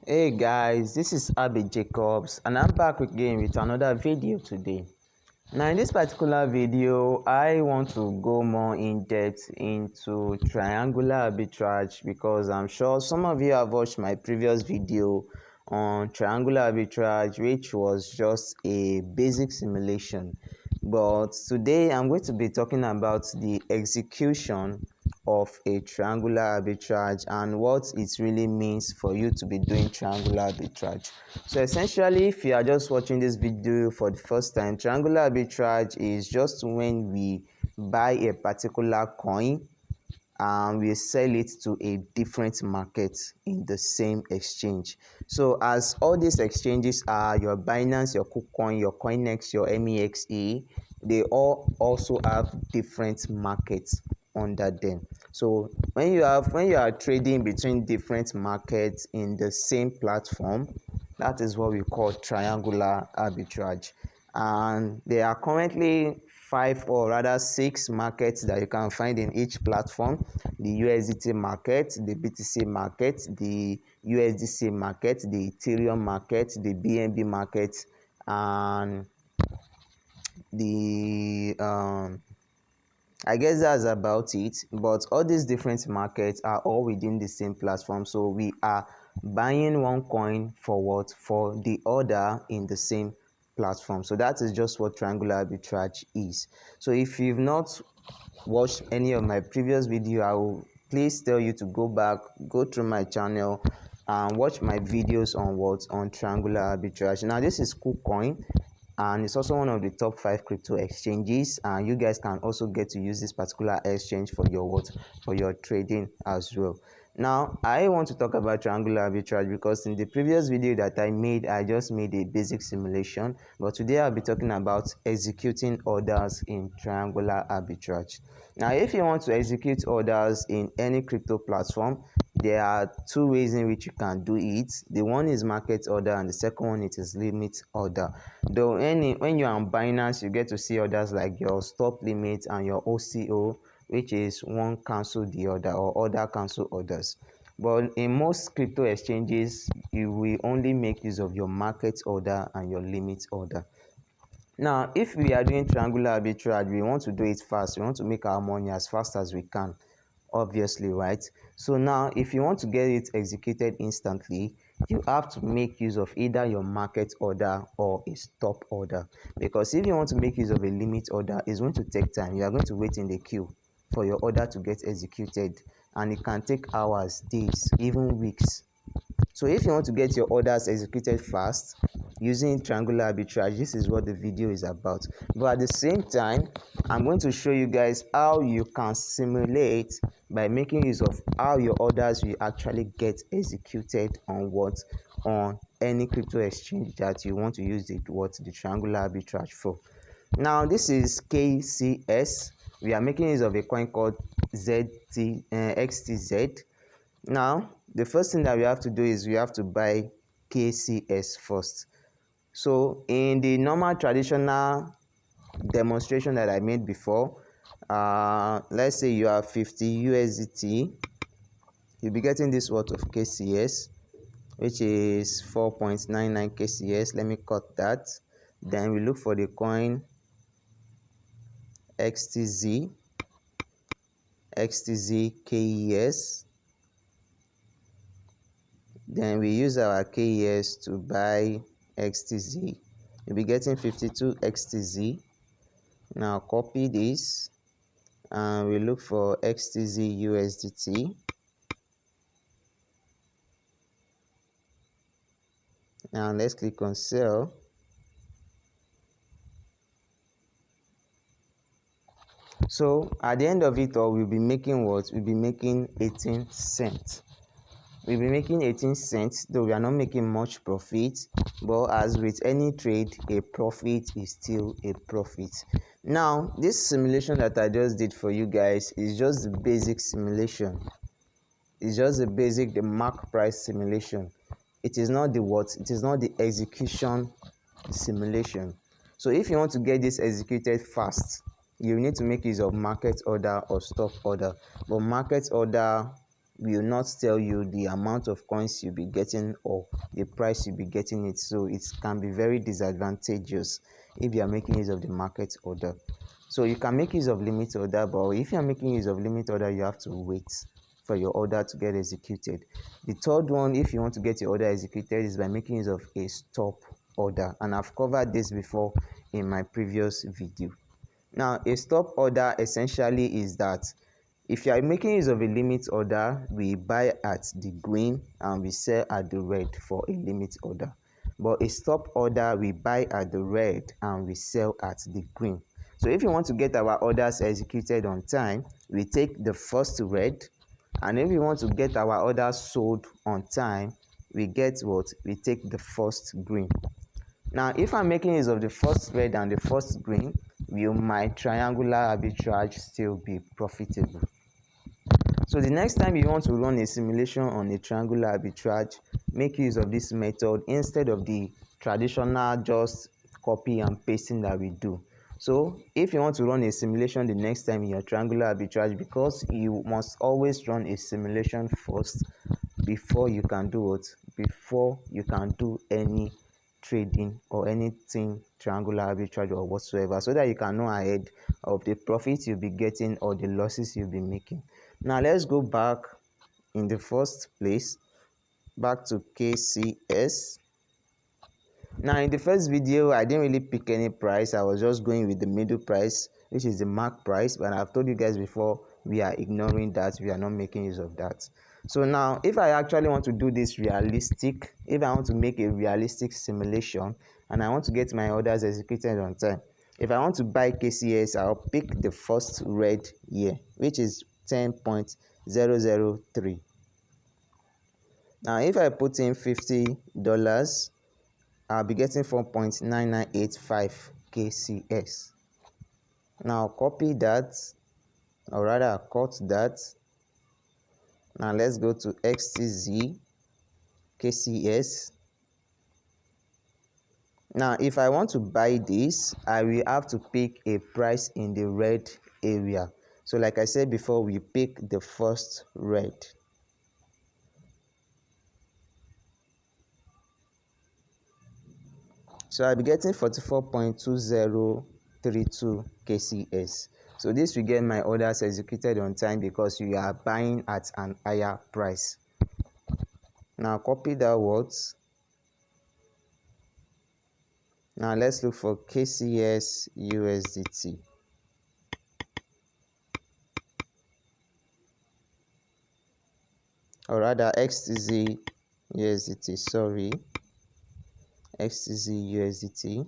Hey guys, this is Abby Jacobs and I'm back again with another video today. Now in this particular video, I want to go more in depth into triangular arbitrage because I'm sure some of you have watched my previous video on triangular arbitrage, which was just a basic simulation. But today I'm going to be talking about the execution of a triangular arbitrage and what it really means for you to be doing triangular arbitrage. So essentially, if you are just watching this video for the first time, triangular arbitrage is just when we buy a particular coin and we sell it to a different market in the same exchange. So as all these exchanges are your Binance, your KuCoin, your CoinEx, your MEXE, they all also have different markets under them. So when you are trading between different markets in the same platform, that is what we call triangular arbitrage. And there are currently 5 or rather 6 markets that you can find in each platform: the USDT market, the BTC market, the USDC market, the Ethereum market, the BNB market, and the I guess that's about it. But all these different markets are all within the same platform, so we are buying one coin for what? For the other in the same platform. So that is just what triangular arbitrage is. So if you've not watched any of my previous video, I will please tell you to go back, go through my channel and watch my videos on what? On triangular arbitrage. Now this is KuCoin, and it's also one of the top 5 crypto exchanges, and you guys can also get to use this particular exchange for your what? For your trading as well. Now I want to talk about triangular arbitrage because in the previous video that I made, I just made a basic simulation, but today I'll be talking about executing orders in triangular arbitrage. Now if you want to execute orders in any crypto platform, there are 2 ways in which you can do it. The one is market order and the second one it is limit order. Though when you're on Binance, you get to see orders like your stop limit and your OCO, which is one cancel the order or other cancel orders. But in most crypto exchanges, you will only make use of your market order and your limit order. Now if we are doing triangular arbitrage, we want to do it fast. We want to make our money as fast as we can, obviously, right? So now if you want to get it executed instantly, you have to make use of either your market order or a stop order, because if you want to make use of a limit order, it's going to take time. You are going to wait in the queue for your order to get executed, and it can take hours, days, even weeks. So if you want to get your orders executed fast using triangular arbitrage, this is what the video is about. But at the same time, I'm going to show you guys how you can simulate by making use of how your orders will actually get executed on what? On any crypto exchange that you want to use the triangular arbitrage for. Now this is KCS. We are making use of a coin called XTZ. Now the first thing that we have to do is we have to buy KCS first. So in the normal traditional demonstration that I made before, let's say you have 50 USDT, you'll be getting this worth of KCS, which is 4.99 KCS. Let me cut that. Then we look for the coin XTZ KES. Then we use our KES to buy XTZ. You'll be getting 52 XTZ. Now copy this and we look for XTZ USDT. Now let's click on sell. So at the end of it all, we'll be making what? We'll be making 18 cents. We'll be making 18 cents, though we are not making much profit, but as with any trade, a profit is still a profit. Now this simulation that I just did for you guys is just the basic simulation. It's just the mark price simulation. It is not the what? It is not the execution simulation. So if you want to get this executed fast, you need to make use of market order or stop order. But market order will not tell you the amount of coins you'll be getting or the price you'll be getting it. So it can be very disadvantageous if you are making use of the market order. So you can make use of limit order, but if you are making use of limit order, you have to wait for your order to get executed. The third one, if you want to get your order executed, is by making use of a stop order, and I've covered this before in my previous video. Now, a stop order essentially is that if you are making use of a limit order, we buy at the green and we sell at the red for a limit order. But a stop order, we buy at the red and we sell at the green. So if you want to get our orders executed on time, we take the first red, and if you want to get our orders sold on time, we get what? We take the first green. Now, if I'm making use of the first red and the first green, will my triangular arbitrage still be profitable? So the next time you want to run a simulation on a triangular arbitrage, make use of this method instead of the traditional just copy and pasting that we do. So if you want to run a simulation the next time in your triangular arbitrage, because you must always run a simulation first before you can do it, before you can do any trading or anything triangular arbitrage or whatsoever, so that you can know ahead of the profits you'll be getting or the losses you'll be making. Now let's go back in the first place, back to KCS. Now in the first video, I didn't really pick any price. I was just going with the middle price, which is the mark price, but I've told you guys before, we are ignoring that. We are not making use of that. So now if I actually want to do this realistic, if I want to make a realistic simulation and I want to get my orders executed on time, if I want to buy KCS, I'll pick the first red here, which is 10.003. Now if I put in $50, I'll be getting 4.9985 KCS. Now copy that, or rather cut that. Now let's go to XTZ KCS. Now if I want to buy this, I will have to pick a price in the red area. So like I said before, we pick the first red. So I'll be getting 44.2032 KCS. So this will get my orders executed on time because you are buying at an higher price. Now copy that words. Now let's look for KCS USDT. Or rather XTZ USDT, sorry. XTZ USDT.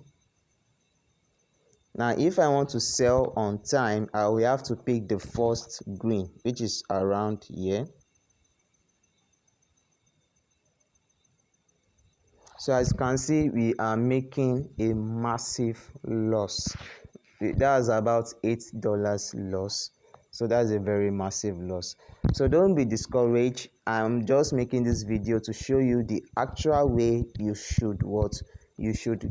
Now if I want to sell on time, I will have to pick the first green, which is around here. So as you can see, we are making a massive loss. That's about $8 loss. So that's a very massive loss. So don't be discouraged. I'm just making this video to show you the actual way you should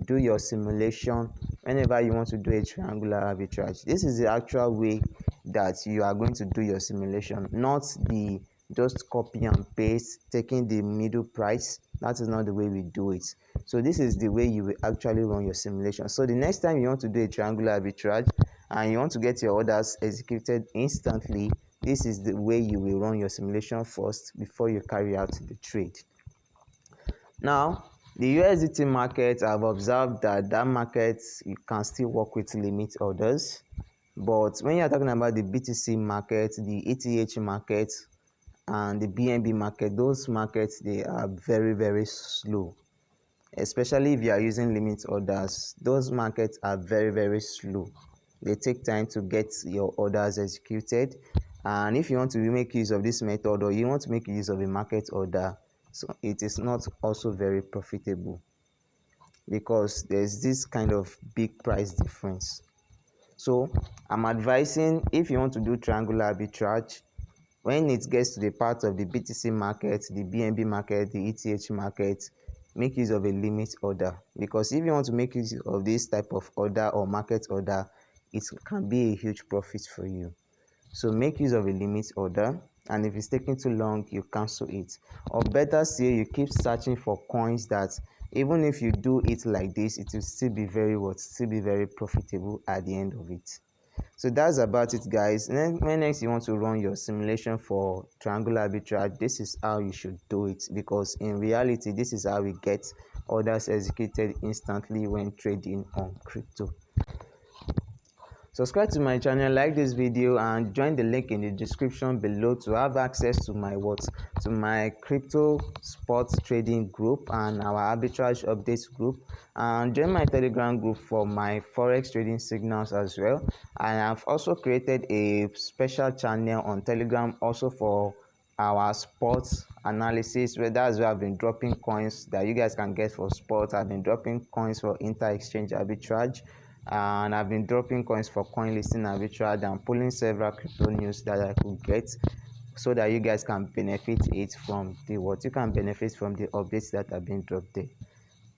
do your simulation whenever you want to do a triangular arbitrage. This is the actual way that you are going to do your simulation, not the just copy and paste, taking the middle price. That is not the way we do it. So this is the way you will actually run your simulation. So the next time you want to do a triangular arbitrage and you want to get your orders executed instantly, this is the way you will run your simulation first before you carry out the trade. Now the USDT market, I've observed that market, you can still work with limit orders, but when you're talking about the BTC market, the ETH market, and the BNB market, those markets, they are very, very slow. Especially if you are using limit orders, those markets are very, very slow. They take time to get your orders executed. And if you want to make use of this method, or you want to make use of a market order, so it is not also very profitable because there's this kind of big price difference. So I'm advising, if you want to do triangular arbitrage, when it gets to the part of the BTC market, the BNB market, the ETH market, make use of a limit order, because if you want to make use of this type of order or market order, it can be a huge profit for you. So make use of a limit order. and if it's taking too long, you cancel it. Or better still, you keep searching for coins that even if you do it like this, it will still be very profitable at the end of it. So that's about it, guys. When next you want to run your simulation for triangular arbitrage, this is how you should do it, because in reality this is how we get orders executed instantly when trading on crypto. Subscribe to my channel, like this video, and join the link in the description below to have access to my crypto sports trading group and our arbitrage updates group, and join my Telegram group for my forex trading signals as well. And I've also created a special channel on Telegram also for our sports analysis, where that's where I've been dropping coins that you guys can get for sports. I've been dropping coins for inter-exchange arbitrage, and I've been dropping coins for coin listing arbitrage and pulling several crypto news that I could get, so that you guys can benefit from the updates that have been dropped there.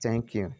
Thank you.